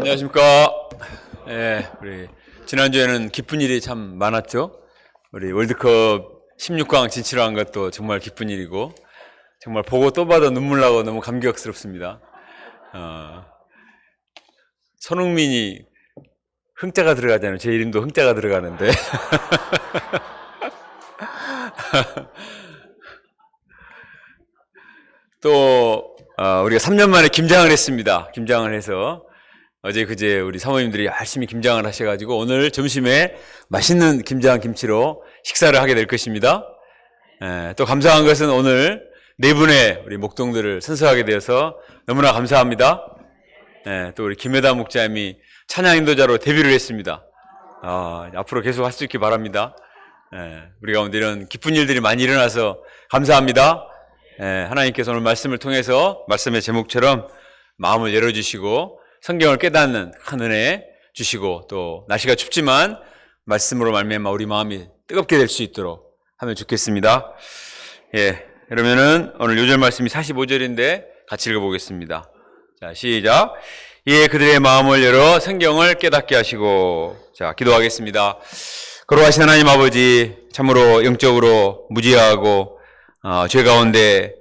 안녕하십니까. 우리 지난주에는 기쁜 일이 참 많았죠. 우리 월드컵 16강 진출한 것도 정말 기쁜 일이고, 정말 보고 또 봐도 눈물 나고 너무 감격스럽습니다. 손흥민이 흥자가 들어가잖아요. 제 이름도 흥자가 들어가는데. 또 우리가 3년 만에 김장을 했습니다. 김장을 해서 어제 그제 우리 사모님들이 열심히 김장을 하셔가지고 오늘 점심에 맛있는 김장 김치로 식사를 하게 될 것입니다. 또 감사한 것은 오늘 네 분의 우리 목동들을 선서하게 되어서 너무나 감사합니다. 또 우리 김혜다 목자님이 찬양 인도자로 데뷔를 했습니다. 앞으로 계속 할 수 있길 바랍니다. 우리 가운데 이런 기쁜 일들이 많이 일어나서 감사합니다. 하나님께서 오늘 말씀을 통해서 말씀의 제목처럼 마음을 열어주시고 성경을 깨닫는 큰 은혜 주시고, 또 날씨가 춥지만 말씀으로 말미암아 우리 마음이 뜨겁게 될 수 있도록 하면 좋겠습니다. 그러면은 오늘 요절 말씀이 45절인데 같이 읽어보겠습니다. 자, 시작. 그들의 마음을 열어 성경을 깨닫게 하시고. 자, 기도하겠습니다. 거룩하신 하나님 아버지, 참으로 영적으로 무지하고 죄 가운데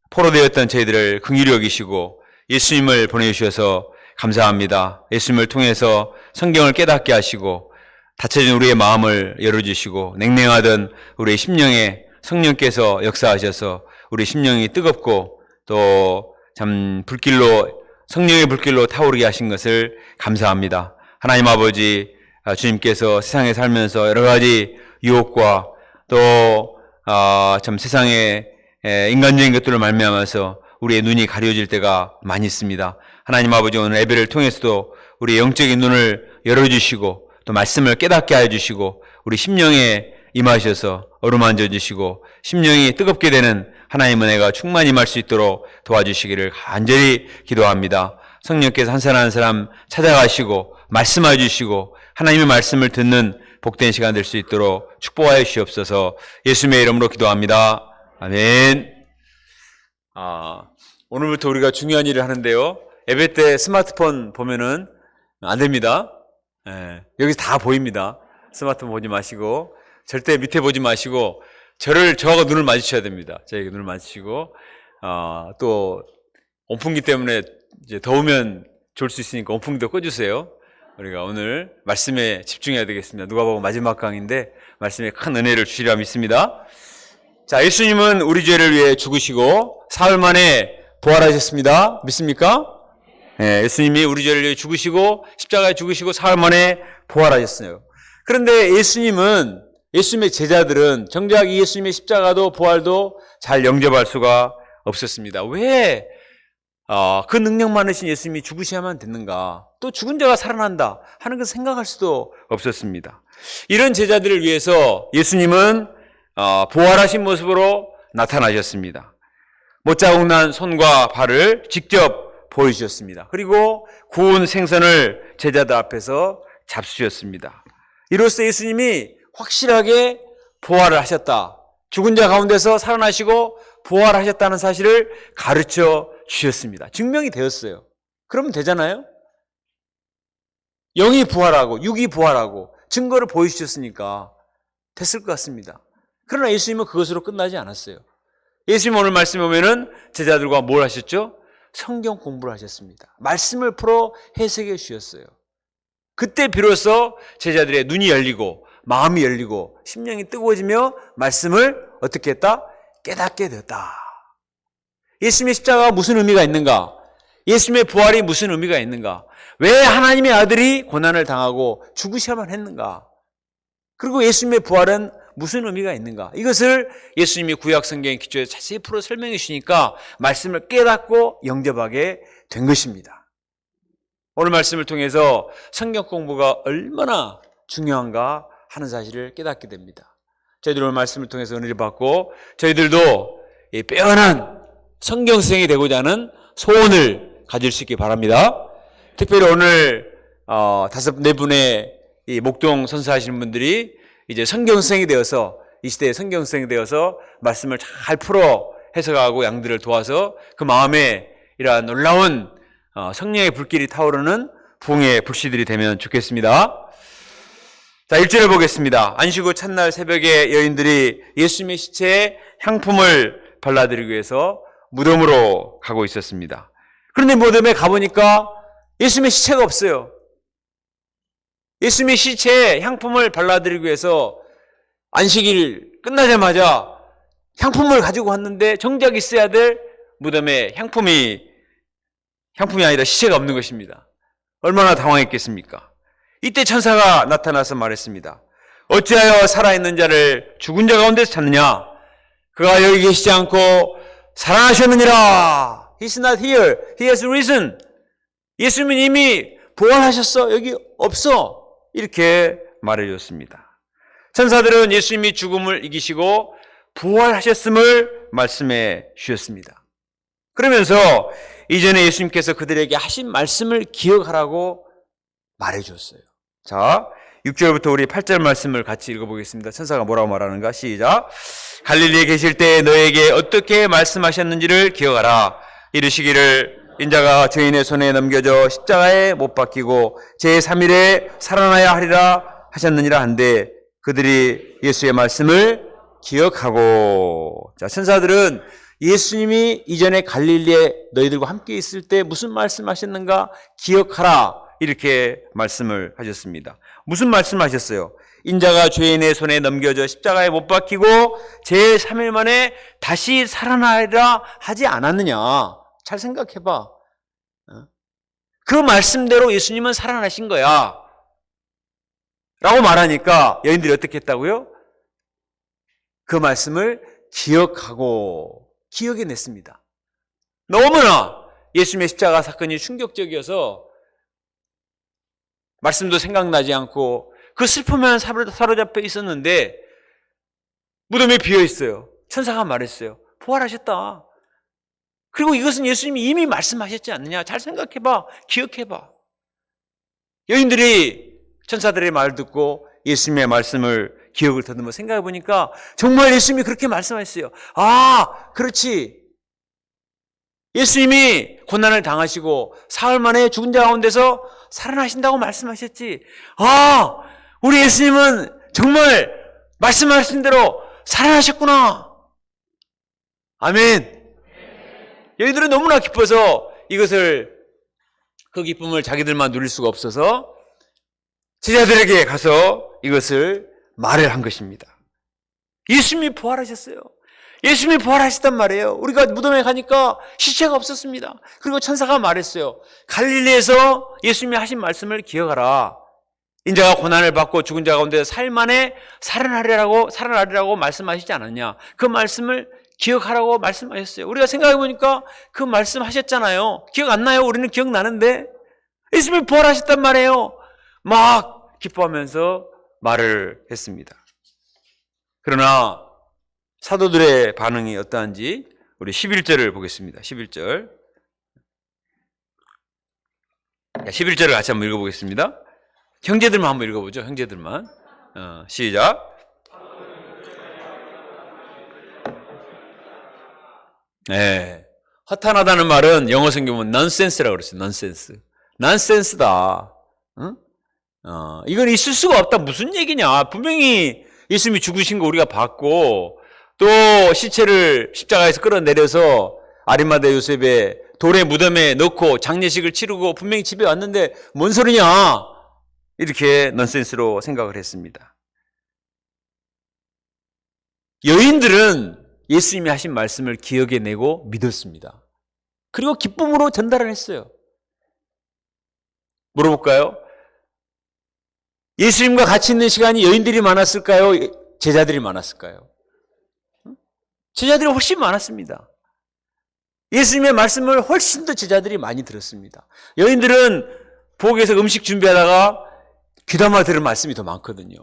포로되었던 저희들을 긍휼히 여기시고 예수님을 보내주셔서 감사합니다. 예수님을 통해서 성경을 깨닫게 하시고 닫혀진 우리의 마음을 열어주시고 냉랭하던 우리의 심령에 성령께서 역사하셔서 우리 심령이 뜨겁고 또 참 성령의 불길로 타오르게 하신 것을 감사합니다. 하나님 아버지, 주님께서 세상에 살면서 여러 가지 유혹과 또 참 세상의 인간적인 것들을 말미암아서 우리의 눈이 가려질 때가 많이 있습니다. 하나님 아버지, 오늘 예배를 통해서도 우리의 영적인 눈을 열어주시고 또 말씀을 깨닫게 해주시고 우리 심령에 임하셔서 어루만져 주시고 심령이 뜨겁게 되는 하나님의 은혜가 충만히 임할 수 있도록 도와주시기를 간절히 기도합니다. 성령께서 한 사람 한 사람 찾아가시고 말씀해 주시고 하나님의 말씀을 듣는 복된 시간 될 수 있도록 축복하여 주시옵소서. 예수님의 이름으로 기도합니다. 아멘. 오늘부터 우리가 중요한 일을 하는데요. 예배 때 스마트폰 보면은 안 됩니다. 여기서 다 보입니다. 스마트폰 보지 마시고, 절대 밑에 보지 마시고, 저하고 눈을 마주쳐야 됩니다. 저에게 눈을 마주치고, 또, 온풍기 때문에 이제 더우면 좋을 수 있으니까 온풍기도 꺼주세요. 우리가 오늘 말씀에 집중해야 되겠습니다. 누가복음 마지막 강인데, 말씀에 큰 은혜를 주시리라 믿습니다. 자, 예수님은 우리 죄를 위해 죽으시고, 사흘 만에 부활하셨습니다. 믿습니까? 예수님이 우리 죄를 위해 죽으시고 십자가에 죽으시고 사흘 만에 부활하셨어요. 그런데 예수님의 제자들은 정작 이 예수님의 십자가도 부활도 잘 영접할 수가 없었습니다. 왜 그 능력 많으신 예수님이 죽으셔야만 됐는가? 또 죽은 자가 살아난다 하는 걸 생각할 수도 없었습니다. 이런 제자들을 위해서 예수님은 부활하신 모습으로 나타나셨습니다. 못자국 난 손과 발을 직접 보여주셨습니다. 그리고 구운 생선을 제자들 앞에서 잡수셨습니다. 이로써 예수님이 확실하게 부활을 하셨다, 죽은 자 가운데서 살아나시고 부활하셨다는 사실을 가르쳐 주셨습니다. 증명이 되었어요. 그러면 되잖아요. 영이 부활하고 육이 부활하고 증거를 보여주셨으니까 됐을 것 같습니다. 그러나 예수님은 그것으로 끝나지 않았어요. 예수님 오늘 말씀에 보면은 제자들과 뭘 하셨죠? 성경 공부를 하셨습니다. 말씀을 풀어 해석해 주셨어요. 그때 비로소 제자들의 눈이 열리고 마음이 열리고 심령이 뜨거워지며 말씀을 어떻게 했다? 깨닫게 되었다. 예수님의 십자가가 무슨 의미가 있는가? 예수님의 부활이 무슨 의미가 있는가? 왜 하나님의 아들이 고난을 당하고 죽으셔야만 했는가? 그리고 예수님의 부활은 무슨 의미가 있는가? 이것을 예수님이 구약 성경의 기초에 자세히 풀어 설명해 주시니까 말씀을 깨닫고 영접하게 된 것입니다. 오늘 말씀을 통해서 성경 공부가 얼마나 중요한가 하는 사실을 깨닫게 됩니다. 저희들 오늘 말씀을 통해서 은혜를 받고 저희들도 이 빼어난 성경생이 되고자 하는 소원을 가질 수 있기 바랍니다. 특별히 오늘 5-4분의 이 목동 선사하시는 분들이 이제 성경생이 되어서 이 시대에 성경생이 되어서 말씀을 잘 풀어 해석하고 양들을 도와서 그 마음에 이러한 놀라운 성령의 불길이 타오르는 부흥의 불씨들이 되면 좋겠습니다. 자, 1절을 보겠습니다. 안식 후 첫날 새벽에 여인들이 예수님의 시체에 향품을 발라드리기 위해서 무덤으로 가고 있었습니다. 그런데 무덤에 가보니까 예수님의 시체가 없어요. 예수님의 시체에 향품을 발라드리기 위해서 안식일 끝나자마자 향품을 가지고 왔는데 정작 있어야 될 무덤에 향품이 아니라 시체가 없는 것입니다. 얼마나 당황했겠습니까? 이때 천사가 나타나서 말했습니다. 어찌하여 살아있는 자를 죽은 자 가운데서 찾느냐? 그가 여기 계시지 않고 살아나셨느니라. He's not here. He has risen. 예수님은 이미 부활하셨어. 여기 없어. 이렇게 말해줬습니다. 천사들은 예수님이 죽음을 이기시고 부활하셨음을 말씀해 주셨습니다. 그러면서 이전에 예수님께서 그들에게 하신 말씀을 기억하라고 말해줬어요. 자, 6절부터 우리 8절 말씀을 같이 읽어보겠습니다. 천사가 뭐라고 말하는가? 시작. 갈릴리에 계실 때 너에게 어떻게 말씀하셨는지를 기억하라. 이르시기를 인자가 죄인의 손에 넘겨져 십자가에 못 박히고 제3일에 살아나야 하리라 하셨느니라 한데 그들이 예수의 말씀을 기억하고, 자, 천사들은 예수님이 이전에 갈릴리에 너희들과 함께 있을 때 무슨 말씀하셨는가 기억하라 이렇게 말씀을 하셨습니다. 무슨 말씀하셨어요? 인자가 죄인의 손에 넘겨져 십자가에 못 박히고 제3일 만에 다시 살아나리라 하지 않았느냐. 잘 생각해봐. 그 말씀대로 예수님은 살아나신 거야 라고 말하니까 여인들이 어떻게 했다고요? 그 말씀을 기억해냈습니다. 너무나 예수님의 십자가 사건이 충격적이어서 말씀도 생각나지 않고 그 슬픔에 사로잡혀 있었는데 무덤에 비어 있어요. 천사가 말했어요. 부활하셨다. 그리고 이것은 예수님이 이미 말씀하셨지 않느냐. 잘 생각해봐. 기억해봐. 여인들이 천사들의 말을 듣고 예수님의 말씀을 기억을 더듬어 생각해 보니까 정말 예수님이 그렇게 말씀하셨어요. 아, 그렇지. 예수님이 고난을 당하시고 사흘 만에 죽은 자 가운데서 살아나신다고 말씀하셨지. 아, 우리 예수님은 정말 말씀하신 대로 살아나셨구나. 아멘. 여기들은 너무나 기뻐서 이것을, 그 기쁨을 자기들만 누릴 수가 없어서 제자들에게 가서 이것을 말을 한 것입니다. 예수님이 부활하셨어요. 예수님이 부활하셨단 말이에요. 우리가 무덤에 가니까 시체가 없었습니다. 그리고 천사가 말했어요. 갈릴리에서 예수님이 하신 말씀을 기억하라. 인자가 고난을 받고 죽은 자 가운데 4일 만에 살아나리라고 말씀하시지 않았냐. 그 말씀을 기억하라고 말씀하셨어요. 우리가 생각해 보니까 그 말씀하셨잖아요. 기억 안 나요? 우리는 기억나는데. 예수님이 부활하셨단 말이에요. 막 기뻐하면서 말을 했습니다. 그러나 사도들의 반응이 어떠한지 우리 11절을 보겠습니다. 11절. 11절을 같이 한번 읽어보겠습니다. 형제들만 한번 읽어보죠. 형제들만. 시작. 네. 허탄하다는 말은 영어 성경 보면 nonsense라고 그랬어요. nonsense. nonsense다. 응? 이건 있을 수가 없다. 무슨 얘기냐. 분명히 예수님이 죽으신 거 우리가 봤고, 또 시체를 십자가에서 끌어내려서 아리마대 요셉의 돌의 무덤에 넣고 장례식을 치르고 분명히 집에 왔는데 뭔 소리냐. 이렇게 넌센스로 생각을 했습니다. 여인들은 예수님이 하신 말씀을 기억해내고 믿었습니다. 그리고 기쁨으로 전달을 했어요. 물어볼까요? 예수님과 같이 있는 시간이 여인들이 많았을까요? 제자들이 많았을까요? 제자들이 훨씬 많았습니다. 예수님의 말씀을 훨씬 더 제자들이 많이 들었습니다. 여인들은 부엌에서 음식 준비하다가 귀담아 들을 말씀이 더 많거든요.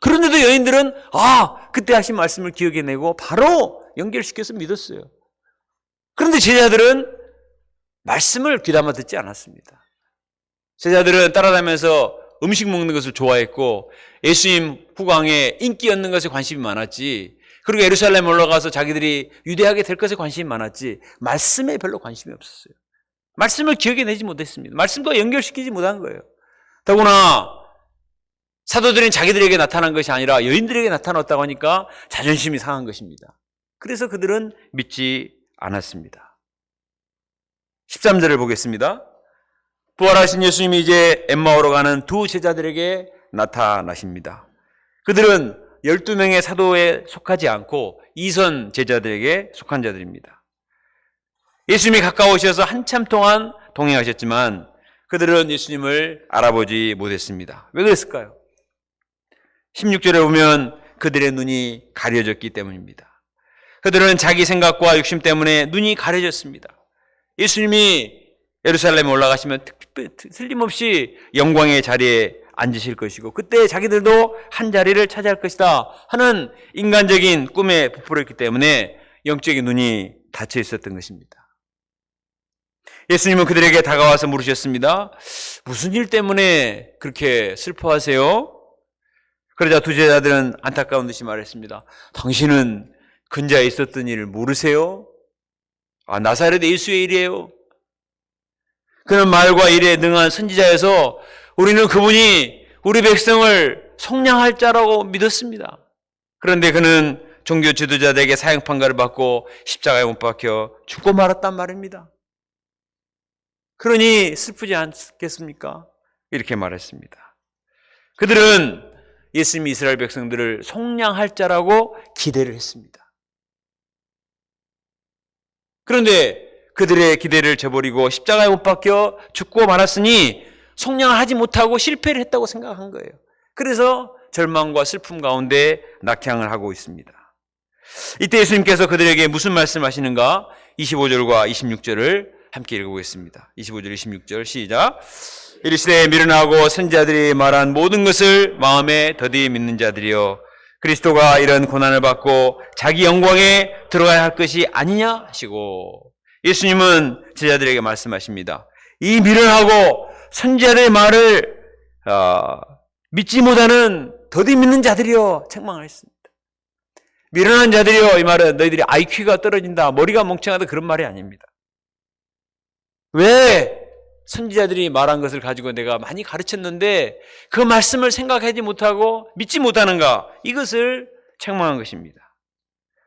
그런데도 여인들은 그때 하신 말씀을 기억해내고 바로 연결시켜서 믿었어요. 그런데 제자들은 말씀을 귀담아 듣지 않았습니다. 제자들은 따라다니면서 음식 먹는 것을 좋아했고 예수님 후광에 인기 얻는 것에 관심이 많았지, 그리고 예루살렘 올라가서 자기들이 유대하게 될 것에 관심이 많았지 말씀에 별로 관심이 없었어요. 말씀을 기억해내지 못했습니다. 말씀과 연결시키지 못한 거예요. 더구나 사도들은 자기들에게 나타난 것이 아니라 여인들에게 나타났다고 하니까 자존심이 상한 것입니다. 그래서 그들은 믿지 않았습니다. 13절을 보겠습니다. 부활하신 예수님이 이제 엠마오로 가는 두 제자들에게 나타나십니다. 그들은 12명의 사도에 속하지 않고 이선 제자들에게 속한 자들입니다. 예수님이 가까우셔서 한참 동안 동행하셨지만 그들은 예수님을 알아보지 못했습니다. 왜 그랬을까요? 16절에 보면 그들의 눈이 가려졌기 때문입니다. 그들은 자기 생각과 욕심 때문에 눈이 가려졌습니다. 예수님이 예루살렘에 올라가시면 틀림없이 영광의 자리에 앉으실 것이고 그때 자기들도 한 자리를 차지할 것이다 하는 인간적인 꿈에 부풀었기 때문에 영적인 눈이 닫혀 있었던 것입니다. 예수님은 그들에게 다가와서 물으셨습니다. 무슨 일 때문에 그렇게 슬퍼하세요? 그러자 두 제자들은 안타까운 듯이 말했습니다. 당신은 근자에 있었던 일을 모르세요? 나사렛 예수의 일이에요. 그는 말과 일에 능한 선지자여서 우리는 그분이 우리 백성을 속량할 자라고 믿었습니다. 그런데 그는 종교 지도자들에게 사형 판결을 받고 십자가에 못 박혀 죽고 말았단 말입니다. 그러니 슬프지 않겠습니까? 이렇게 말했습니다. 그들은 예수님이 이스라엘 백성들을 속량할 자라고 기대를 했습니다. 그런데 그들의 기대를 저버리고 십자가에 못 박혀 죽고 말았으니 속량을 하지 못하고 실패를 했다고 생각한 거예요. 그래서 절망과 슬픔 가운데 낙향을 하고 있습니다. 이때 예수님께서 그들에게 무슨 말씀하시는가? 25절과 26절을 함께 읽어보겠습니다. 25절, 26절 시작. 이르시되 미련하고 선지자들이 말한 모든 것을 마음에 더디 믿는 자들이여 그리스도가 이런 고난을 받고 자기 영광에 들어가야 할 것이 아니냐 하시고 예수님은 제자들에게 말씀하십니다. 이 미련하고 선지자들의 말을 믿지 못하는 더디 믿는 자들이여 책망하셨습니다. 미련한 자들이여 이 말은 너희들이 IQ가 떨어진다, 머리가 멍청하다 그런 말이 아닙니다. 왜 선지자들이 말한 것을 가지고 내가 많이 가르쳤는데 그 말씀을 생각하지 못하고 믿지 못하는가? 이것을 책망한 것입니다.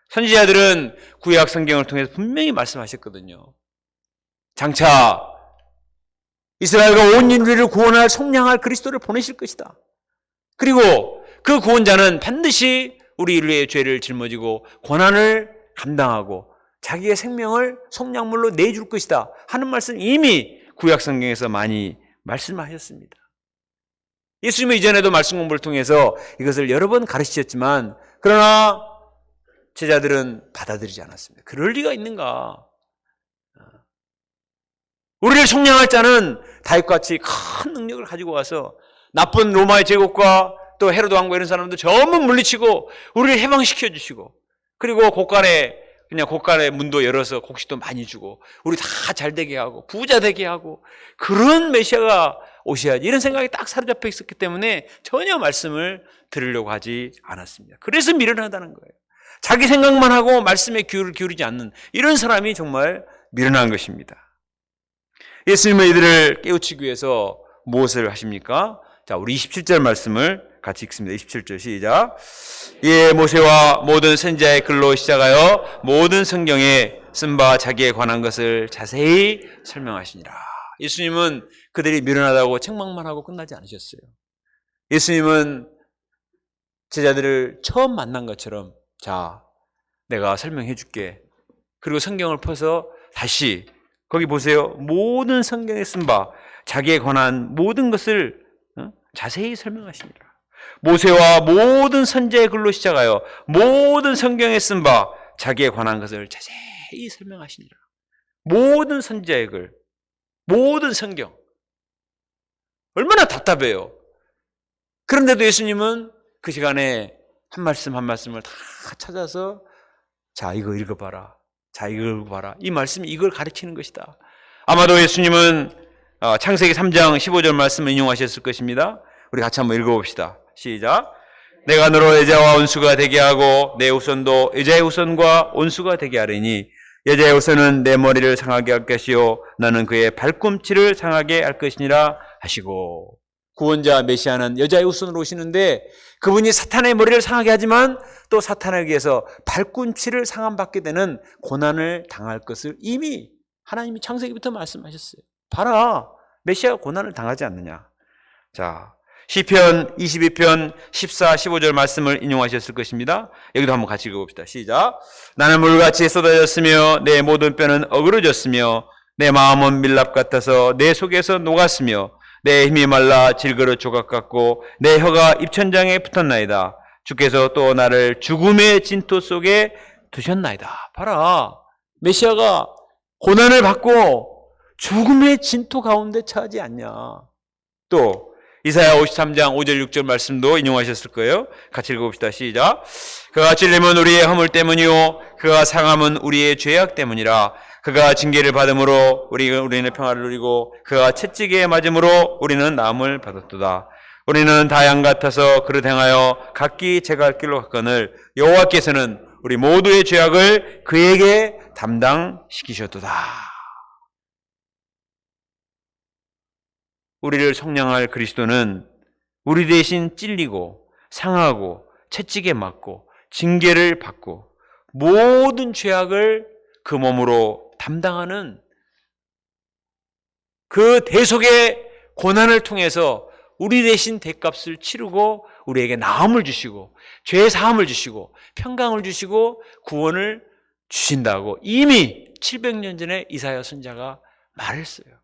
선지자들은 구약 성경을 통해서 분명히 말씀하셨거든요. 장차 이스라엘과 온 인류를 구원할 속량할 그리스도를 보내실 것이다. 그리고 그 구원자는 반드시 우리 인류의 죄를 짊어지고 고난을 감당하고 자기의 생명을 속량물로 내줄 것이다 하는 말씀 이미 구약 성경에서 많이 말씀하셨습니다. 예수님은 이전에도 말씀 공부를 통해서 이것을 여러 번 가르치셨지만 그러나 제자들은 받아들이지 않았습니다. 그럴 리가 있는가? 우리를 속량할 자는 다윗같이 큰 능력을 가지고 와서 나쁜 로마의 제국과 또 헤로드 왕과 이런 사람들 전부 물리치고 우리를 해방시켜 주시고 그리고 곳간에 문도 열어서 곡식도 많이 주고 우리 다 잘 되게 하고 부자 되게 하고 그런 메시아가 오셔야지 이런 생각이 딱 사로잡혀 있었기 때문에 전혀 말씀을 들으려고 하지 않았습니다. 그래서 미련하다는 거예요. 자기 생각만 하고 말씀에 귀를 기울이지 않는 이런 사람이 정말 미련한 것입니다. 예수님은 이들을 깨우치기 위해서 무엇을 하십니까? 자, 우리 27절 말씀을 같이 읽습니다. 27절 시작. 예, 모세와 모든 선지자의 글로 시작하여 모든 성경에 쓴 바 자기에 관한 것을 자세히 설명하시니라. 예수님은 그들이 미련하다고 책망만 하고 끝나지 않으셨어요. 예수님은 제자들을 처음 만난 것처럼 자, 내가 설명해 줄게. 그리고 성경을 펴서 다시 거기 보세요. 모든 성경에 쓴 바 자기에 관한 모든 것을 자세히 설명하십니다. 모세와 모든 선지자의 글로 시작하여 모든 성경에 쓴 바 자기에 관한 것을 자세히 설명하시니라. 모든 선지자의 글, 모든 성경. 얼마나 답답해요. 그런데도 예수님은 그 시간에 한 말씀 한 말씀을 다 찾아서 자, 이거 읽어봐라. 자, 이거 읽어봐라. 이 말씀이 이걸 가르치는 것이다. 아마도 예수님은 창세기 3장 15절 말씀을 인용하셨을 것입니다. 우리 같이 한번 읽어봅시다. 시작. 내가 너로 여자와 온수가 되게 하고 내 후손도 여자의 후손과 온수가 되게 하리니 여자의 우선은 내 머리를 상하게 할 것이요 나는 그의 발꿈치를 상하게 할 것이니라 하시고, 구원자 메시아는 여자의 후손으로 오시는데 그분이 사탄의 머리를 상하게 하지만 또 사탄에 의해서 발꿈치를 상함받게 되는 고난을 당할 것을 이미 하나님이 창세기부터 말씀하셨어요. 봐라, 메시아가 고난을 당하지 않느냐. 자, 시편 22편 14, 15절 말씀을 인용하셨을 것입니다. 여기도 한번 같이 읽어봅시다. 시작. 나는 물같이 쏟아졌으며 내 모든 뼈는 어그러졌으며 내 마음은 밀랍 같아서 내 속에서 녹았으며 내 힘이 말라 질그릇 조각 같고 내 혀가 입천장에 붙었나이다. 주께서 또 나를 죽음의 진토 속에 두셨나이다. 봐라, 메시아가 고난을 받고 죽음의 진토 가운데 처하지 않냐. 또 이사야 53장 5절 6절 말씀도 인용하셨을 거예요. 같이 읽어봅시다. 시작. 그가 찔림은 우리의 허물 때문이요 그가 상함은 우리의 죄악 때문이라. 그가 징계를 받음으로 우리는 평화를 누리고 그가 채찍에 맞음으로 우리는 나음을 받았도다. 우리는 다 양 같아서 그릇 행하여 각기 제갈 길로 갔거늘 여호와께서는 우리 모두의 죄악을 그에게 담당시키셨도다. 우리를 속량할 그리스도는 우리 대신 찔리고 상하고 채찍에 맞고 징계를 받고 모든 죄악을 그 몸으로 담당하는 그 대속의 고난을 통해서 우리 대신 대값을 치르고 우리에게 나음을 주시고 죄 사함을 주시고 평강을 주시고 구원을 주신다고 이미 700년 전에 이사야 선지자가 말했어요.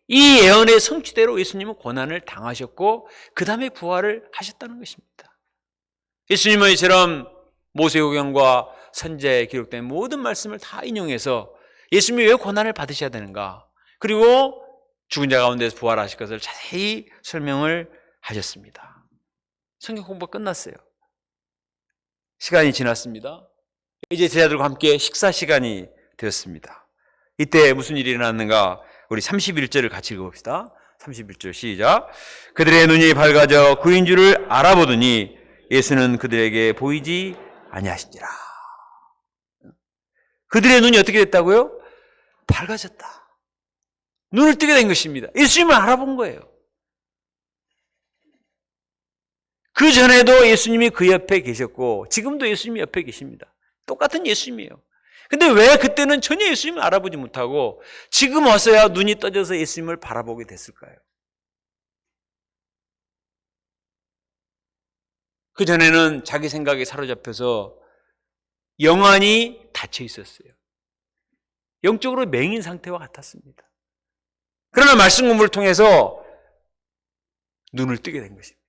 이 예언의 성취대로 예수님은 고난을 당하셨고 그 다음에 부활을 하셨다는 것입니다. 예수님은 이처럼 모세오경과 선지자에 기록된 모든 말씀을 다 인용해서 예수님이 왜 고난을 받으셔야 되는가, 그리고 죽은 자 가운데서 부활하실 것을 자세히 설명을 하셨습니다. 성경 공부가 끝났어요. 시간이 지났습니다. 이제 제자들과 함께 식사 시간이 되었습니다. 이때 무슨 일이 일어났는가? 우리 31절을 같이 읽어봅시다. 31절 시작. 그들의 눈이 밝아져 그인 줄을 알아보더니 예수는 그들에게 보이지 아니하시니라. 그들의 눈이 어떻게 됐다고요? 밝아졌다. 눈을 뜨게 된 것입니다. 예수님을 알아본 거예요. 그 전에도 예수님이 그 옆에 계셨고 지금도 예수님이 옆에 계십니다. 똑같은 예수님이에요. 근데 왜 그때는 전혀 예수님을 알아보지 못하고 지금 와서야 눈이 떠져서 예수님을 바라보게 됐을까요? 그전에는 자기 생각에 사로잡혀서 영안이 닫혀 있었어요. 영적으로 맹인 상태와 같았습니다. 그러나 말씀 공부를 통해서 눈을 뜨게 된 것입니다.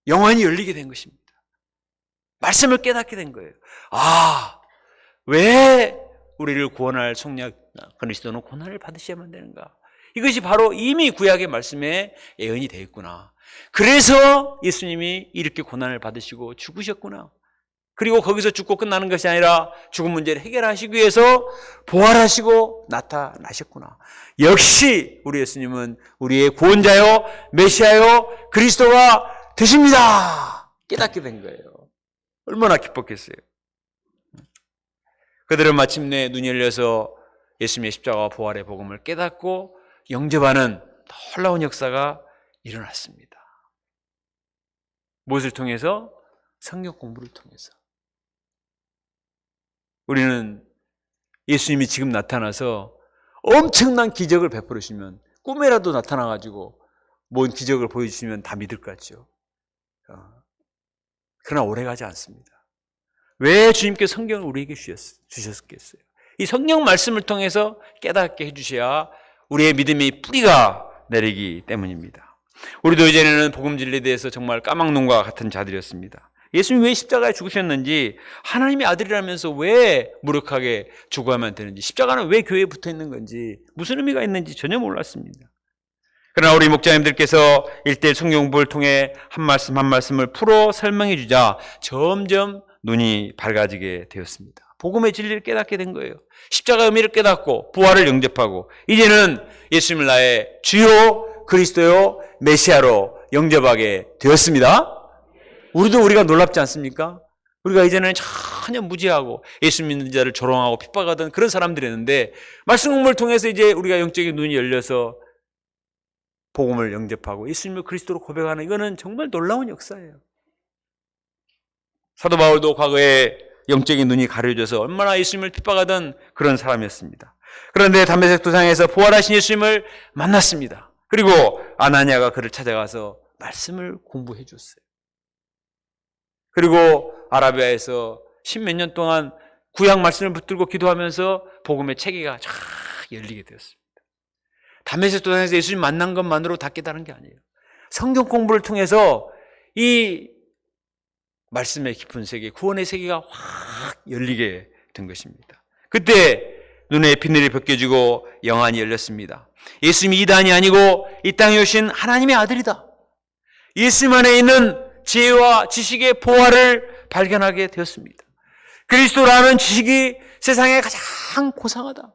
영안이 열리게 된 것입니다. 말씀을 깨닫게 된 거예요. 아, 왜 우리를 구원할 속량 그리스도는 고난을 받으셔야만 되는가? 이것이 바로 이미 구약의 말씀에 예언이 되어 있구나. 그래서 예수님이 이렇게 고난을 받으시고 죽으셨구나. 그리고 거기서 죽고 끝나는 것이 아니라 죽은 문제를 해결하시기 위해서 부활하시고 나타나셨구나. 역시 우리 예수님은 우리의 구원자요 메시아요 그리스도가 되십니다. 깨닫게 된 거예요. 얼마나 기뻤겠어요. 그들은 마침내 눈이 열려서 예수님의 십자가와 부활의 복음을 깨닫고 영접하는 놀라운 역사가 일어났습니다. 무엇을 통해서? 성경 공부를 통해서. 우리는 예수님이 지금 나타나서 엄청난 기적을 베풀으시면, 꿈에라도 나타나가지고 뭔 기적을 보여주시면 다 믿을 것 같죠. 그러나 오래가지 않습니다. 왜 주님께서 성경을 우리에게 주셨겠어요? 이 성경 말씀을 통해서 깨닫게 해주셔야 우리의 믿음의 뿌리가 내리기 때문입니다. 우리도 이제는 복음 진리에 대해서 정말 까막눈과 같은 자들이었습니다. 예수님이 왜 십자가에 죽으셨는지, 하나님의 아들이라면서 왜 무력하게 죽어야만 되는지, 십자가는 왜 교회에 붙어 있는 건지, 무슨 의미가 있는지 전혀 몰랐습니다. 그러나 우리 목자님들께서 일대일 성경 공부를 통해 한 말씀 한 말씀을 풀어 설명해 주자 점점 눈이 밝아지게 되었습니다. 복음의 진리를 깨닫게 된 거예요. 십자가 의미를 깨닫고 부활을 영접하고 이제는 예수님을 나의 주요 그리스도요 메시아로 영접하게 되었습니다. 우리가 놀랍지 않습니까? 우리가 이제는 전혀 무지하고 예수 믿는 자를 조롱하고 핍박하던 그런 사람들이었는데 말씀 공부를 통해서 이제 우리가 영적인 눈이 열려서 복음을 영접하고 예수님을 그리스도로 고백하는 이거는 정말 놀라운 역사예요. 사도 바울도 과거에 영적인 눈이 가려져서 얼마나 예수님을 핍박하던 그런 사람이었습니다. 그런데 담메색 도상에서 부활하신 예수님을 만났습니다. 그리고 아나니아가 그를 찾아가서 말씀을 공부해 줬어요. 그리고 아라비아에서 십몇 년 동안 구약 말씀을 붙들고 기도하면서 복음의 체계가 쫙 열리게 되었습니다. 담메색 도상에서 예수님 만난 것만으로 다 깨달은 게 아니에요. 성경 공부를 통해서 이 말씀의 깊은 세계, 구원의 세계가 확 열리게 된 것입니다. 그때 눈에 비늘이 벗겨지고 영안이 열렸습니다. 예수님이 이단이 아니고 이 땅에 오신 하나님의 아들이다. 예수님 안에 있는 지혜와 지식의 보화를 발견하게 되었습니다. 그리스도라는 지식이 세상에 가장 고상하다.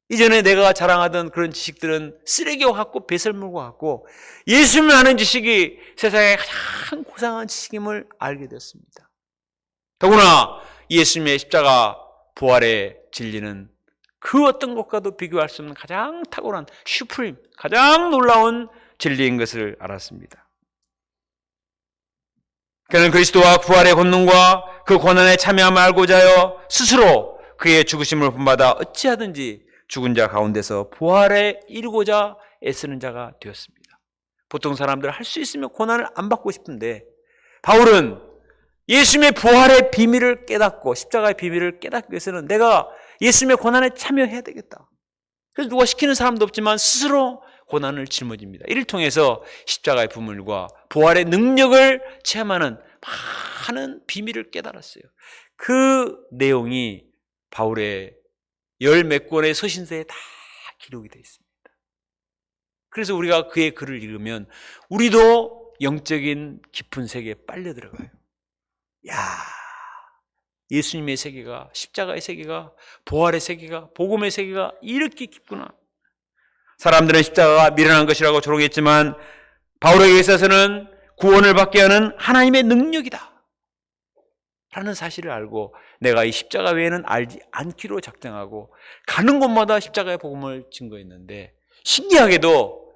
이전에 내가 자랑하던 그런 지식들은 쓰레기와 같고 배설물과 같고 예수님을 아는 지식이 세상에 가장 고상한 지식임을 알게 되었습니다. 더구나 예수님의 십자가 부활의 진리는 그 어떤 것과도 비교할 수 없는 가장 탁월한 슈프림, 가장 놀라운 진리인 것을 알았습니다. 그는 그리스도와 부활의 권능과 그 고난에 참여함을 알고자 하여 스스로 그의 죽으심을 본받아 어찌하든지 죽은 자 가운데서 부활에 이르고자 애쓰는 자가 되었습니다. 보통 사람들 할 수 있으면 고난을 안 받고 싶은데 바울은 예수님의 부활의 비밀을 깨닫고 십자가의 비밀을 깨닫기 위해서는 내가 예수님의 고난에 참여해야 되겠다. 그래서 누가 시키는 사람도 없지만 스스로 고난을 짊어집니다. 이를 통해서 십자가의 부물과 부활의 능력을 체험하는 많은 비밀을 깨달았어요. 그 내용이 바울의 열 몇 권의 서신서에 다 기록이 되어 있습니다. 그래서 우리가 그의 글을 읽으면 우리도 영적인 깊은 세계에 빨려 들어가요. 야, 예수님의 세계가, 십자가의 세계가, 부활의 세계가, 복음의 세계가 이렇게 깊구나. 사람들은 십자가가 미련한 것이라고 조롱했지만 바울에게 있어서는 구원을 받게 하는 하나님의 능력이다 라는 사실을 알고 내가 이 십자가 외에는 알지 않기로 작정하고 가는 곳마다 십자가의 복음을 증거했는데 신기하게도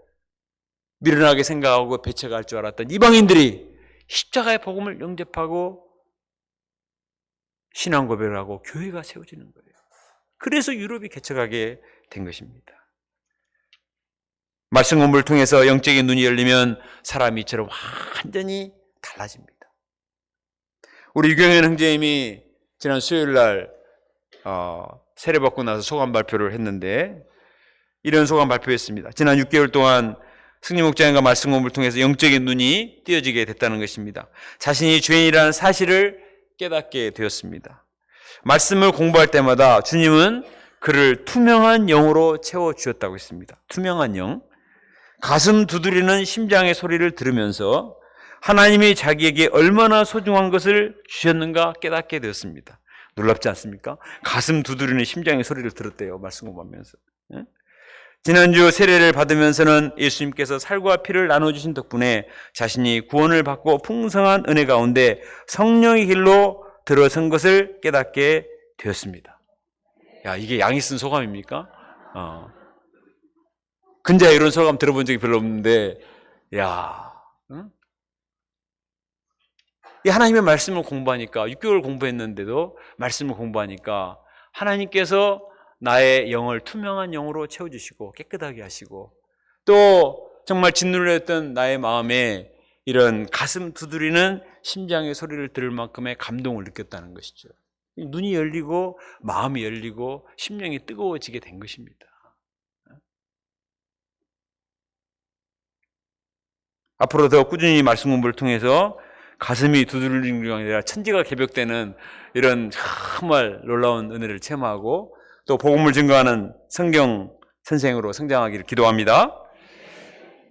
미련하게 생각하고 배척할 줄 알았던 이방인들이 십자가의 복음을 영접하고 신앙 고백을 하고 교회가 세워지는 거예요. 그래서 유럽이 개척하게 된 것입니다. 말씀 공부를 통해서 영적인 눈이 열리면 사람이 이처럼 완전히 달라집니다. 우리 유경현 형제님이 지난 수요일 날 세례 받고 나서 소감 발표를 했는데 이런 소감 발표했습니다. 지난 6개월 동안 승리 목장님과 말씀 공부를 통해서 영적인 눈이 띄어지게 됐다는 것입니다. 자신이 죄인이라는 사실을 깨닫게 되었습니다. 말씀을 공부할 때마다 주님은 그를 투명한 영으로 채워주셨다고 했습니다. 투명한 영. 가슴 두드리는 심장의 소리를 들으면서 하나님이 자기에게 얼마나 소중한 것을 주셨는가 깨닫게 되었습니다. 놀랍지 않습니까? 가슴 두드리는 심장의 소리를 들었대요. 말씀 공부하면서. 지난주 세례를 받으면서는 예수님께서 살과 피를 나눠주신 덕분에 자신이 구원을 받고 풍성한 은혜 가운데 성령의 길로 들어선 것을 깨닫게 되었습니다. 야, 이게 양이 쓴 소감입니까? 근자야 이런 소감 들어본 적이 별로 없는데, 야, 응? 이 하나님의 말씀을 공부하니까 6개월 공부했는데도 말씀을 공부하니까 하나님께서 나의 영을 투명한 영으로 채워주시고 깨끗하게 하시고 또 정말 짓눌렸던 나의 마음에 이런 가슴 두드리는 심장의 소리를 들을 만큼의 감동을 느꼈다는 것이죠. 눈이 열리고 마음이 열리고 심령이 뜨거워지게 된 것입니다. 앞으로 더 꾸준히 말씀 공부를 통해서 가슴이 두드리는 게 아니라 천지가 개벽되는 이런 정말 놀라운 은혜를 체험하고 또 복음을 증거하는 성경 선생으로 성장하기를 기도합니다.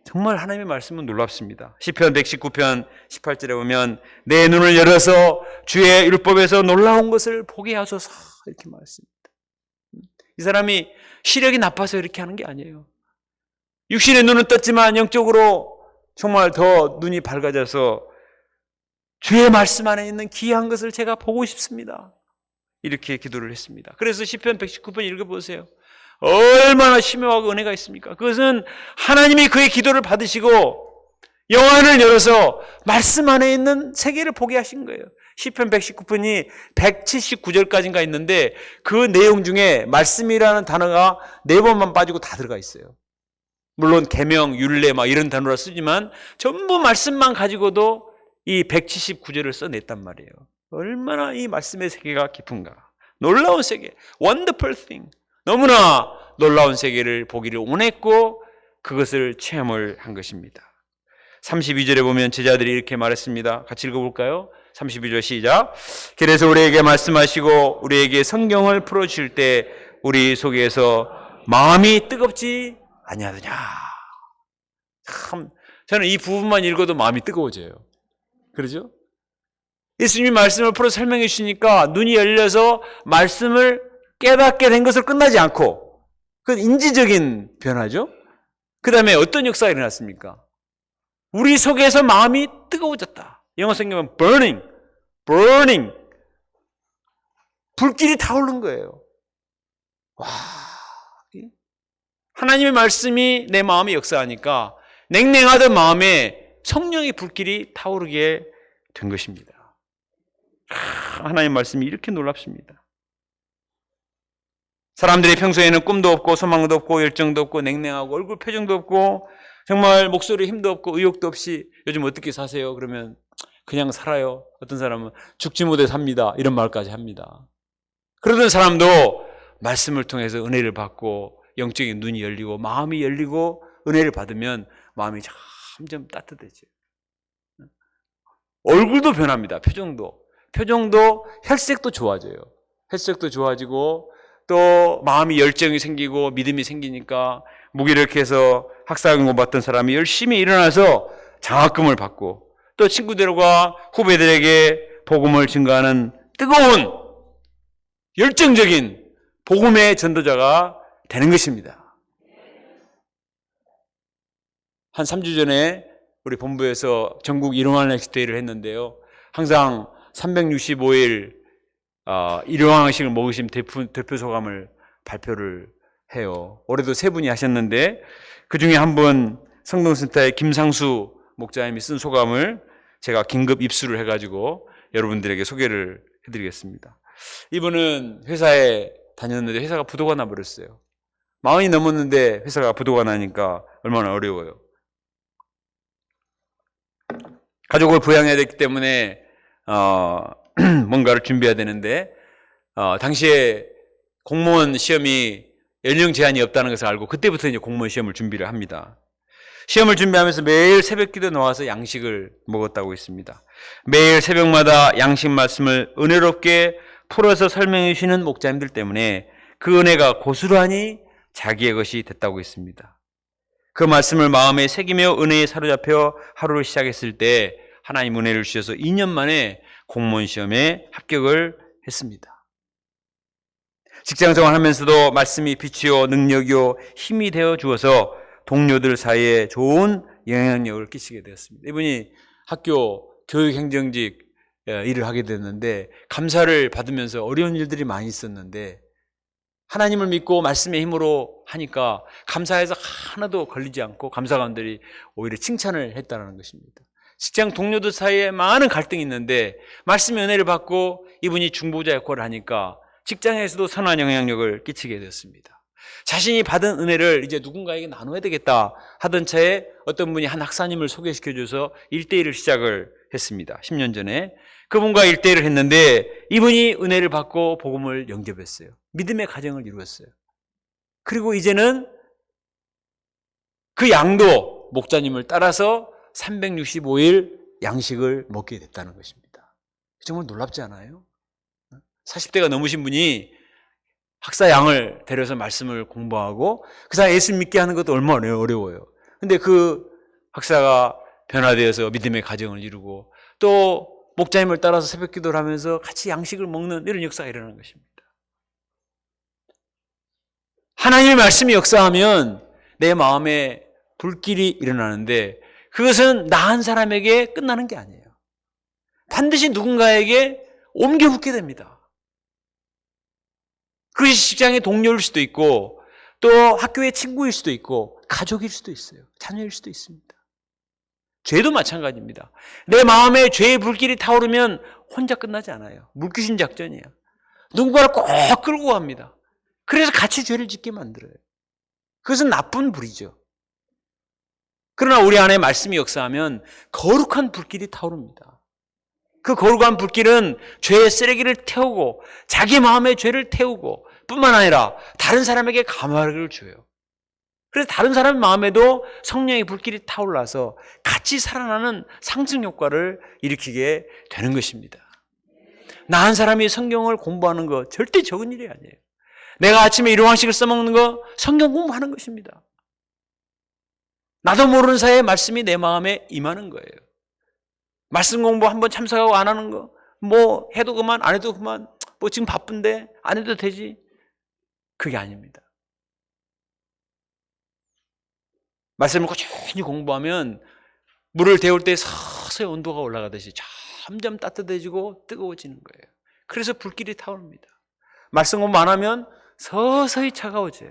정말 하나님의 말씀은 놀랍습니다. 시편 119편 18절에 보면 내 눈을 열어서 주의 율법에서 놀라운 것을 보게 하소서 이렇게 말했습니다. 이 사람이 시력이 나빠서 이렇게 하는 게 아니에요. 육신의 눈은 떴지만 영적으로 정말 더 눈이 밝아져서 주의 말씀 안에 있는 귀한 것을 제가 보고 싶습니다. 이렇게 기도를 했습니다. 그래서 시편 119편 읽어보세요. 얼마나 심오하고 은혜가 있습니까? 그것은 하나님이 그의 기도를 받으시고 영안을 열어서 말씀 안에 있는 세계를 보게 하신 거예요. 시편 119편이 179절까지인가 있는데 그 내용 중에 말씀이라는 단어가 4번만 빠지고 다 들어가 있어요. 물론 계명, 율례 막 이런 단어라 쓰지만 전부 말씀만 가지고도 이 179절을 써냈단 말이에요. 얼마나 이 말씀의 세계가 깊은가. 놀라운 세계, wonderful thing. 너무나 놀라운 세계를 보기를 원했고 그것을 체험을 한 것입니다. 32절에 보면 제자들이 이렇게 말했습니다. 같이 읽어볼까요? 32절 시작. 그래서 우리에게 말씀하시고 우리에게 성경을 풀어주실 때 우리 속에서 마음이 뜨겁지 아니하느냐. 참, 저는 이 부분만 읽어도 마음이 뜨거워져요. 그러죠? 예수님이 말씀을 풀어 설명해 주시니까 눈이 열려서 말씀을 깨닫게 된 것으로 끝나지 않고 그건 인지적인 변화죠. 그 다음에 어떤 역사가 일어났습니까? 우리 속에서 마음이 뜨거워졌다. 영어 성경은 burning, burning. 불길이 타오른 거예요. 와, 하나님의 말씀이 내 마음에 역사하니까 냉랭하던 마음에 성령의 불길이 타오르게 된 것입니다. 하나님의 말씀이 이렇게 놀랍습니다. 사람들이 평소에는 꿈도 없고 소망도 없고 열정도 없고 냉랭하고 얼굴 표정도 없고 정말 목소리 힘도 없고 의욕도 없이 요즘 어떻게 사세요? 그러면 그냥 살아요. 어떤 사람은 죽지 못해 삽니다. 이런 말까지 합니다. 그러던 사람도 말씀을 통해서 은혜를 받고 영적인 눈이 열리고 마음이 열리고 은혜를 받으면 마음이 점점 따뜻해져요. 얼굴도 변합니다. 표정도 혈색도 좋아져요. 혈색도 좋아지고 또 마음이 열정이 생기고 믿음이 생기니까 무기력해서 학사학위고 받던 사람이 열심히 일어나서 장학금을 받고 또 친구들과 후배들에게 복음을 증거하는 뜨거운 열정적인 복음의 전도자가 되는 것입니다. 한 3주 전에 우리 본부에서 전국 일용환식대회를 했는데요. 항상 365일 일용환식을 먹으신 대표 소감을 발표를 해요. 올해도 3분이 하셨는데 그 중에 한 분 성동센터의 김상수 목자님이 쓴 소감을 제가 긴급 입수를 해가지고 여러분들에게 소개를 해드리겠습니다. 이분은 회사에 다녔는데 회사가 부도가 나버렸어요. 40이 넘었는데 회사가 부도가 나니까 얼마나 어려워요. 가족을 부양해야 되기 때문에 뭔가를 준비해야 되는데 당시에 공무원 시험이 연령 제한이 없다는 것을 알고 그때부터 이제 공무원 시험을 준비를 합니다. 시험을 준비하면서 매일 새벽기도 나와서 양식을 먹었다고 했습니다. 매일 새벽마다 양식 말씀을 은혜롭게 풀어서 설명해 주시는 목자님들 때문에 그 은혜가 고스란히 자기의 것이 됐다고 했습니다. 그 말씀을 마음에 새기며 은혜에 사로잡혀 하루를 시작했을 때 하나님 은혜를 주셔서 2년 만에 공무원 시험에 합격을 했습니다. 직장 생활하면서도 말씀이 빛이요 능력이요 힘이 되어 주어서 동료들 사이에 좋은 영향력을 끼치게 되었습니다. 이분이 학교 교육행정직 일을 하게 됐는데 감사를 받으면서 어려운 일들이 많이 있었는데 하나님을 믿고 말씀의 힘으로 하니까 감사해서 하나도 걸리지 않고 감사관들이 오히려 칭찬을 했다는 것입니다. 직장 동료들 사이에 많은 갈등이 있는데 말씀의 은혜를 받고 이분이 중보자 역할을 하니까 직장에서도 선한 영향력을 끼치게 되었습니다. 자신이 받은 은혜를 이제 누군가에게 나눠야 되겠다 하던 차에 어떤 분이 한 학사님을 소개시켜줘서 1대1을 시작을 했습니다. 10년 전에 그분과 1대1을 했는데 이분이 은혜를 받고 복음을 영접했어요. 믿음의 가정을 이루었어요. 그리고 이제는 그 양도 목자님을 따라서 365일 양식을 먹게 됐다는 것입니다. 정말 놀랍지 않아요? 40대가 넘으신 분이 학사 양을 데려서 말씀을 공부하고 그 사람 예수 믿게 하는 것도 얼마나 어려워요. 근데 그 학사가 변화되어서 믿음의 가정을 이루고 또 목자님을 따라서 새벽 기도를 하면서 같이 양식을 먹는 이런 역사가 일어나는 것입니다. 하나님의 말씀이 역사하면 내 마음에 불길이 일어나는데 그것은 나 한 사람에게 끝나는 게 아니에요. 반드시 누군가에게 옮겨 붙게 됩니다. 그것이 직장의 동료일 수도 있고 또 학교의 친구일 수도 있고 가족일 수도 있어요. 자녀일 수도 있습니다. 죄도 마찬가지입니다. 내 마음에 죄의 불길이 타오르면 혼자 끝나지 않아요. 물귀신 작전이에요. 누군가를 꼭 끌고 갑니다. 그래서 같이 죄를 짓게 만들어요. 그것은 나쁜 불이죠. 그러나 우리 안에 말씀이 역사하면 거룩한 불길이 타오릅니다. 그 거룩한 불길은 죄의 쓰레기를 태우고 자기 마음의 죄를 태우고 뿐만 아니라 다른 사람에게 감화를 줘요. 그래서 다른 사람 마음에도 성령의 불길이 타올라서 같이 살아나는 상승 효과를 일으키게 되는 것입니다. 나 한 사람이 성경을 공부하는 거 절대 적은 일이 아니에요. 내가 아침에 일용왕식을 써먹는 거 성경 공부하는 것입니다. 나도 모르는 사이에 말씀이 내 마음에 임하는 거예요. 말씀 공부 한번 참석하고 안 하는 거, 뭐 해도 그만 안 해도 그만, 뭐 지금 바쁜데 안 해도 되지, 그게 아닙니다. 말씀을 꾸준히 공부하면 물을 데울 때 서서히 온도가 올라가듯이 점점 따뜻해지고 뜨거워지는 거예요. 그래서 불길이 타오릅니다. 말씀 공부 안 하면 서서히 차가워져요.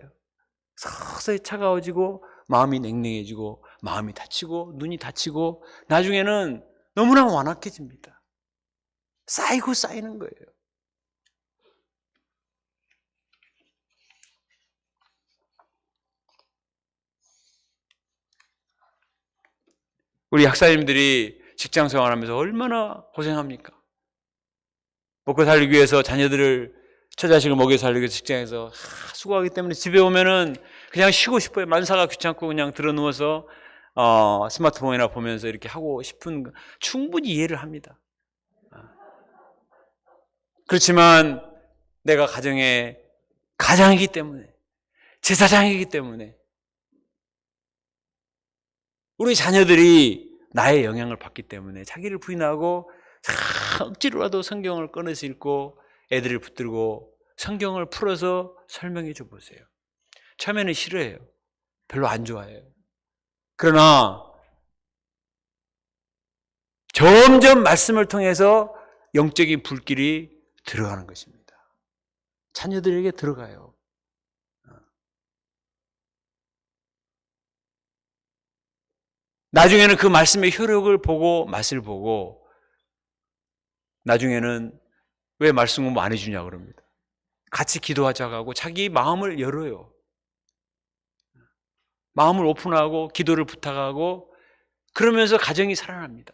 서서히 차가워지고 마음이 냉랭해지고 마음이 다치고 눈이 다치고 나중에는 너무나 완악해집니다. 쌓이고 쌓이는 거예요. 우리 학사님들이 직장 생활하면서 얼마나 고생합니까? 먹고 살기 위해서 자녀들을, 처자식을 먹여 살리기 위해서 직장에서 수고하기 때문에 집에 오면은 그냥 쉬고 싶어요. 만사가 귀찮고 그냥 들어 누워서 스마트폰이나 보면서 이렇게 하고 싶은 거 충분히 이해를 합니다. 그렇지만 내가 가정의 가장이기 때문에, 제사장이기 때문에 우리 자녀들이 나의 영향을 받기 때문에 자기를 부인하고 억지로라도 성경을 꺼내서 읽고 애들을 붙들고 성경을 풀어서 설명해 줘 보세요. 처음에는 싫어해요. 별로 안 좋아해요. 그러나 점점 말씀을 통해서 영적인 불길이 들어가는 것입니다. 자녀들에게 들어가요. 나중에는 그 말씀의 효력을 보고 맛을 보고 나중에는 왜 말씀 공부 안 해주냐 그럽니다. 같이 기도하자고 하고 자기 마음을 열어요. 마음을 오픈하고 기도를 부탁하고 그러면서 가정이 살아납니다.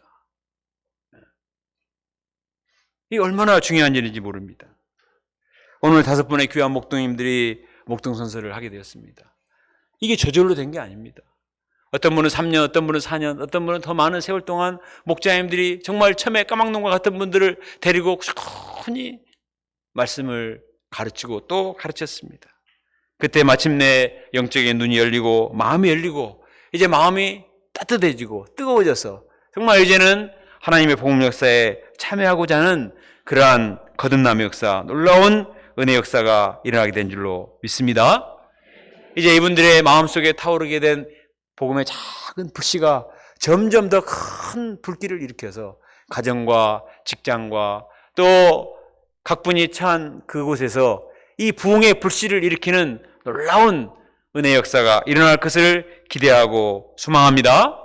이게 얼마나 중요한 일인지 모릅니다. 오늘 5분의 귀한 목동님들이 목동 선서를 하게 되었습니다. 이게 저절로 된 게 아닙니다. 어떤 분은 3년, 어떤 분은 4년, 어떤 분은 더 많은 세월 동안 목자님들이 정말 처음에 까막농과 같은 분들을 데리고 꾸준히 말씀을 가르치고 또 가르쳤습니다. 그때 마침내 영적인 눈이 열리고 마음이 열리고 이제 마음이 따뜻해지고 뜨거워져서 정말 이제는 하나님의 복음 역사에 참여하고자 하는 그러한 거듭남의 역사, 놀라운 은혜 역사가 일어나게 된 줄로 믿습니다. 이제 이분들의 마음속에 타오르게 된 복음의 작은 불씨가 점점 더 큰 불길을 일으켜서 가정과 직장과 또 각분이 처한 그곳에서 이 부흥의 불씨를 일으키는 놀라운 은혜 역사가 일어날 것을 기대하고 소망합니다.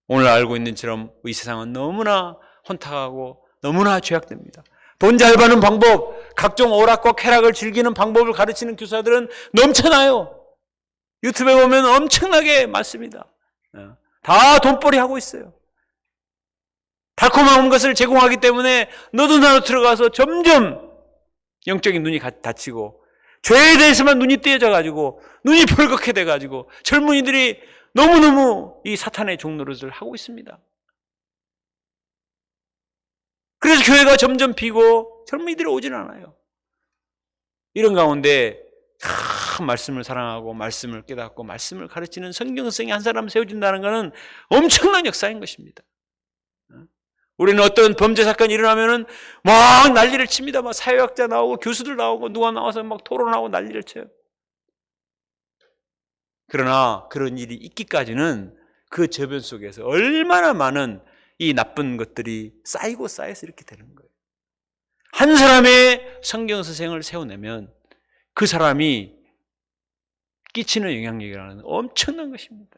오늘 알고 있는 것처럼 이 세상은 너무나 혼탁하고 너무나 죄악됩니다. 돈 잘 버는 방법, 각종 오락과 쾌락을 즐기는 방법을 가르치는 교사들은 넘쳐나요. 유튜브에 보면 엄청나게 많습니다. 다 돈벌이 하고 있어요. 달콤한 것을 제공하기 때문에 너도 나도 들어가서 점점 영적인 눈이 닫히고 죄에 대해서만 눈이 떼어져가지고 눈이 벌겋게 돼가지고 젊은이들이 너무너무 이 사탄의 종노릇을 하고 있습니다. 그래서 교회가 점점 비고 젊은이들이 오질 않아요. 이런 가운데 말씀을 사랑하고 말씀을 깨닫고 말씀을 가르치는 성경성이 한 사람 세워진다는 것은 엄청난 역사인 것입니다. 우리는 어떤 범죄 사건이 일어나면은 막 난리를 칩니다. 막 사회학자 나오고 교수들 나오고 누가 나와서 막 토론하고 난리를 쳐요. 그러나 그런 일이 있기까지는 그 저변 속에서 얼마나 많은 이 나쁜 것들이 쌓이고 쌓여서 이렇게 되는 거예요. 한 사람의 성경 선생을 세워내면 그 사람이 끼치는 영향력이라는 엄청난 것입니다.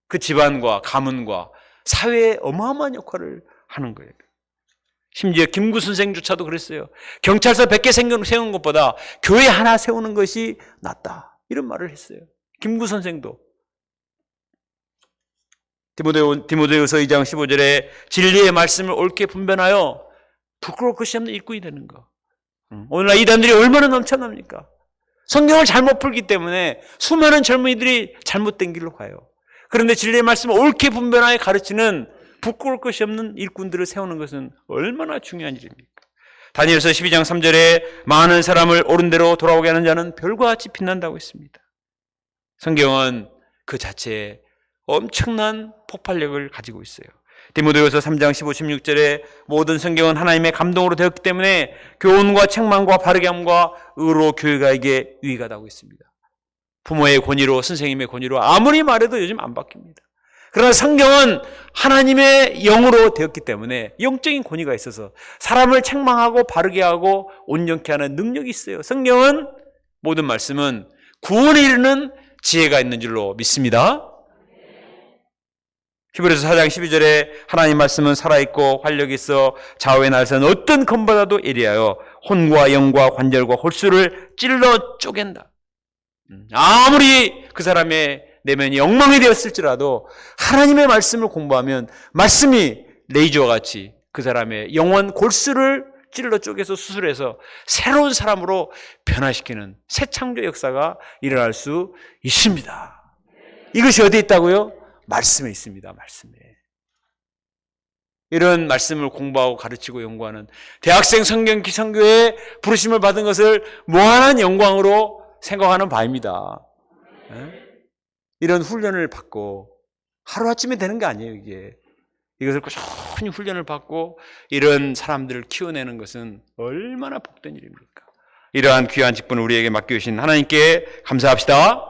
그 집안과 가문과 사회에 어마어마한 역할을 하는 거예요. 심지어 김구 선생조차도 그랬어요. 경찰서 100개 세우는 것보다 교회 하나 세우는 것이 낫다, 이런 말을 했어요. 김구 선생도. 디모데후서 2장 15절에 진리의 말씀을 옳게 분별하여 부끄러울 것이 없는 일꾼이 되는 거. 오늘날 이단들이 얼마나 넘쳐납니까? 성경을 잘못 풀기 때문에 수많은 젊은이들이 잘못된 길로 가요. 그런데 진리의 말씀을 옳게 분별하여 가르치는 부끄러울 것이 없는 일꾼들을 세우는 것은 얼마나 중요한 일입니까? 다니엘서 12장 3절에 많은 사람을 옳은 대로 돌아오게 하는 자는 별과 같이 빛난다고 했습니다. 성경은 그 자체에 엄청난 폭발력을 가지고 있어요. 디모데후서 3장 15, 16절에 모든 성경은 하나님의 감동으로 되었기 때문에 교훈과 책망과 바르게 함과 의로 교회가에게 유익하다고 했습니다. 부모의 권위로, 선생님의 권위로 아무리 말해도 요즘 안 바뀝니다. 그러나 성경은 하나님의 영으로 되었기 때문에 영적인 권위가 있어서 사람을 책망하고 바르게 하고 온전케 하는 능력이 있어요. 성경은 모든 말씀은 구원에 이르는 지혜가 있는 줄로 믿습니다. 히브리서 4장 12절에 하나님 말씀은 살아있고 활력이 있어 좌우의 날선 어떤 검보다도 예리하여 혼과 영과 관절과 골수를 찔러 쪼갠다. 아무리 그 사람의 내면이 엉망이 되었을지라도 하나님의 말씀을 공부하면 말씀이 레이저와 같이 그 사람의 영혼 골수를 찔러 쪼개서 수술해서 새로운 사람으로 변화시키는 새 창조 역사가 일어날 수 있습니다. 이것이 어디에 있다고요? 말씀에 있습니다. 말씀에. 이런 말씀을 공부하고 가르치고 연구하는 대학생 성경 기성교회에 부르심을 받은 것을 무한한 영광으로 생각하는 바입니다. 이런 훈련을 받고 하루아침에 되는 게 아니에요. 이것을 꾸준히 훈련을 받고 이런 사람들을 키워내는 것은 얼마나 복된 일입니까? 이러한 귀한 직분을 우리에게 맡겨주신 하나님께 감사합시다.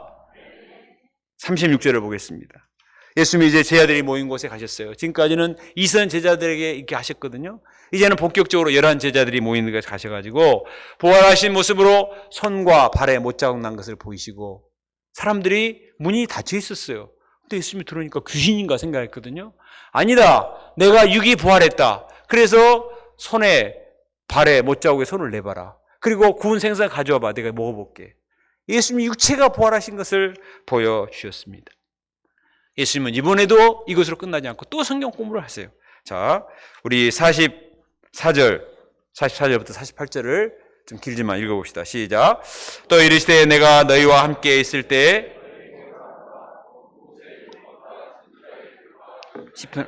36절을 보겠습니다. 예수님이 이제 제자들이 모인 곳에 가셨어요. 지금까지는 이선 제자들에게 이렇게 하셨거든요. 이제는 본격적으로 11 제자들이 모이는 곳에 가셔가지고 부활하신 모습으로 손과 발에 못자국 난 것을 보이시고 사람들이 문이 닫혀 있었어요. 근데 예수님이 들어오니까 귀신인가 생각했거든요. 아니다. 내가 육이 부활했다. 그래서 손에 발에 못자국에 손을 내봐라. 그리고 구운 생선 가져와봐. 내가 먹어볼게. 예수님이 육체가 부활하신 것을 보여주셨습니다. 예수님은 이번에도 이것으로 끝나지 않고 또 성경 공부를 하세요. 자, 우리 44절부터 48절을 좀 길지만 읽어봅시다. 시작. 또 이르시되 내가 너희와 함께 있을 때 시편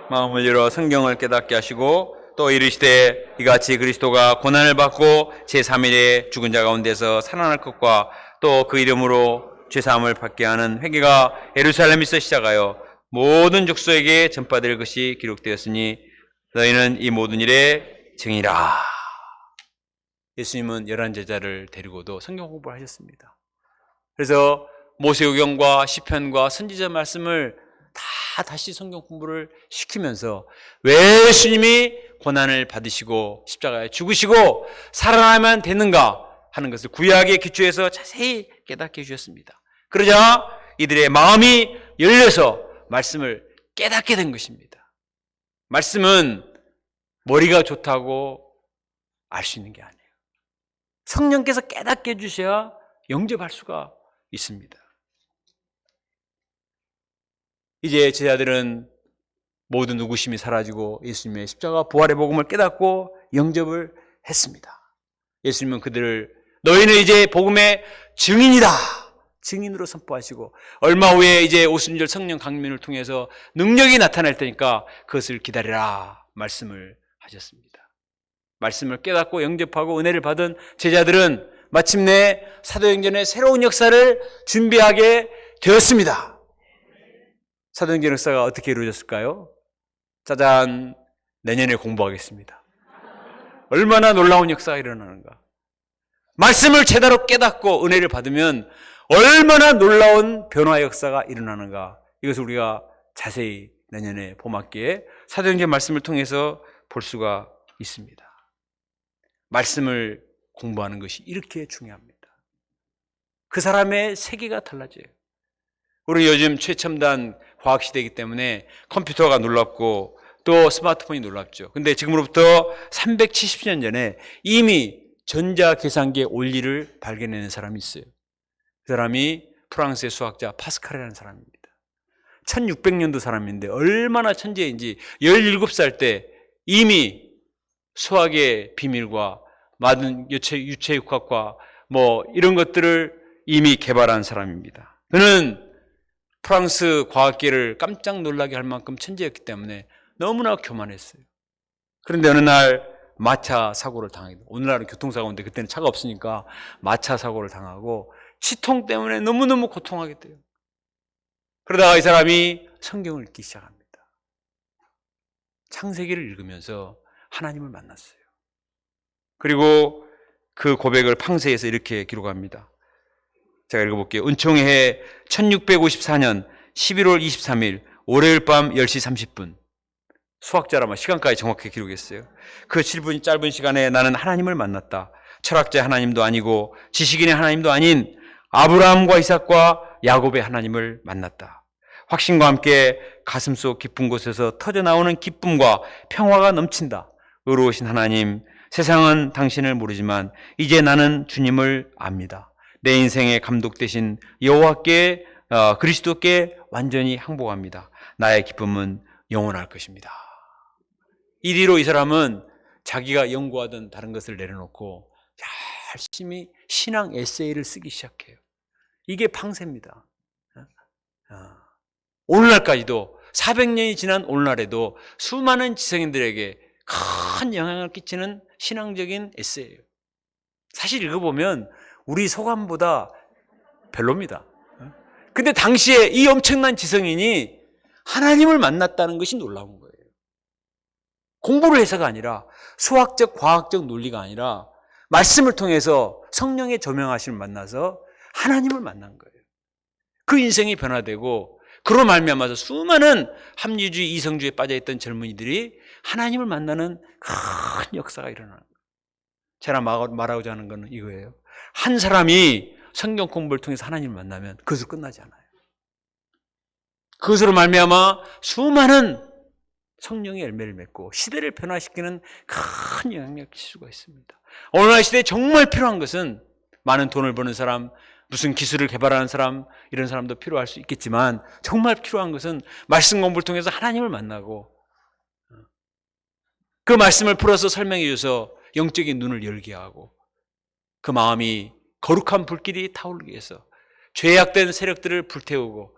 마음을 열어 성경을 깨닫게 하시고 또 이르시되 이같이 그리스도가 고난을 받고 제3일에 죽은 자 가운데서 살아날 것과 또 그 이름으로 죄사함을 받게 하는 회개가 예루살렘에서 시작하여 모든 족속에게 전파될 것이 기록되었으니 너희는 이 모든 일의 증이라. 예수님은 11 제자를 데리고도 성경 공부를 하셨습니다. 그래서 모세오경과 시편과 선지자 말씀을 다 다시 성경 공부를 시키면서 왜 예수님이 고난을 받으시고 십자가에 죽으시고 살아나면 되는가 하는 것을 구약의 기초에서 자세히 깨닫게 해주셨습니다. 그러자 이들의 마음이 열려서 말씀을 깨닫게 된 것입니다. 말씀은 머리가 좋다고 알 수 있는 게 아니에요. 성령께서 깨닫게 해주셔야 영접할 수가 있습니다. 이제 제자들은 모든 의구심이 사라지고 예수님의 십자가 부활의 복음을 깨닫고 영접을 했습니다. 예수님은 그들을 너희는 이제 복음의 증인이다. 증인으로 선포하시고 얼마 후에 이제 오순절 성령 강림을 통해서 능력이 나타날 테니까 그것을 기다리라 말씀을 하셨습니다. 말씀을 깨닫고 영접하고 은혜를 받은 제자들은 마침내 사도행전의 새로운 역사를 준비하게 되었습니다. 사도행전 역사가 어떻게 이루어졌을까요? 짜잔, 내년에 공부하겠습니다. 얼마나 놀라운 역사가 일어나는가. 말씀을 제대로 깨닫고 은혜를 받으면 얼마나 놀라운 변화 역사가 일어나는가. 이것을 우리가 자세히 내년에 봄학기에 사도행전 말씀을 통해서 볼 수가 있습니다. 말씀을 공부하는 것이 이렇게 중요합니다. 그 사람의 세계가 달라져요. 우리 요즘 최첨단 과학시대이기 때문에 컴퓨터가 놀랍고 또 스마트폰이 놀랍죠. 근데 지금으로부터 370년 전에 이미 전자계산기의 원리를 발견해낸 사람이 있어요. 그 사람이 프랑스의 수학자 파스칼이라는 사람입니다. 1600년도 사람인데 얼마나 천재인지 17살 때 이미 수학의 비밀과 많은 유체육학과 이런 것들을 이미 개발한 사람입니다. 그는 프랑스 과학계를 깜짝 놀라게 할 만큼 천재였기 때문에 너무나 교만했어요. 그런데 어느 날 마차 사고를 당하게 돼요. 오늘날은 교통사고인데 그때는 차가 없으니까 마차 사고를 당하고 치통 때문에 너무너무 고통하게 돼요. 그러다가 이 사람이 성경을 읽기 시작합니다. 창세기를 읽으면서 하나님을 만났어요. 그리고 그 고백을 팡세에서 이렇게 기록합니다. 제가 읽어볼게요. 은총의 해 1654년 11월 23일 월요일 밤 10시 30분. 수학자라면 시간까지 정확하게 기록했어요. 그 7분 짧은 시간에 나는 하나님을 만났다. 철학자의 하나님도 아니고 지식인의 하나님도 아닌 아브라함과 이삭과 야곱의 하나님을 만났다. 확신과 함께 가슴속 깊은 곳에서 터져나오는 기쁨과 평화가 넘친다. 의로우신 하나님, 세상은 당신을 모르지만 이제 나는 주님을 압니다. 내 인생의 감독 되신 여호와께 그리스도께 완전히 항복합니다. 나의 기쁨은 영원할 것입니다. 이 뒤로 이 사람은 자기가 연구하던 다른 것을 내려놓고 열심히 신앙 에세이를 쓰기 시작해요. 이게 팡세입니다. 오늘날까지도 400년이 지난 오늘날에도 수많은 지성인들에게 큰 영향을 끼치는 신앙적인 에세이예요. 사실 읽어보면 우리 소감보다 별로입니다. 근데 당시에 이 엄청난 지성인이 하나님을 만났다는 것이 놀라운 거예요. 공부를 해서가 아니라 수학적, 과학적 논리가 아니라 말씀을 통해서 성령의 조명하심을 만나서 하나님을 만난 거예요. 그 인생이 변화되고 그로 말미암아서 수많은 합리주의, 이성주의에 빠져있던 젊은이들이 하나님을 만나는 큰 역사가 일어나는 거예요. 제가 말하고자 하는 것은 이거예요. 한 사람이 성경 공부를 통해서 하나님을 만나면 그것으로 끝나지 않아요. 그것으로 말미암아 수많은 성령의 열매를 맺고 시대를 변화시키는 큰 영향력을 끼칠 수가 있습니다. 오늘날 시대에 정말 필요한 것은 많은 돈을 버는 사람, 무슨 기술을 개발하는 사람, 이런 사람도 필요할 수 있겠지만 정말 필요한 것은 말씀 공부를 통해서 하나님을 만나고 그 말씀을 풀어서 설명해 줘서 영적인 눈을 열게 하고 그 마음이 거룩한 불길이 타오르게 해서 죄악된 세력들을 불태우고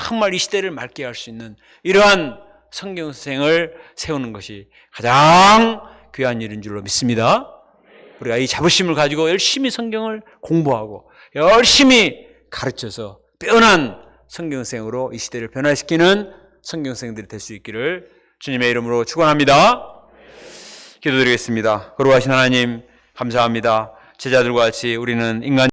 정말 이 시대를 맑게 할 수 있는 이러한 성경생을 세우는 것이 가장 귀한 일인 줄로 믿습니다. 우리가 이 자부심을 가지고 열심히 성경을 공부하고 열심히 가르쳐서 빼어난 성경생으로 이 시대를 변화시키는 성경생들이 될 수 있기를 주님의 이름으로 축원합니다. 기도드리겠습니다. 거룩하신 하나님 감사합니다. 제자들과 같이 우리는 인간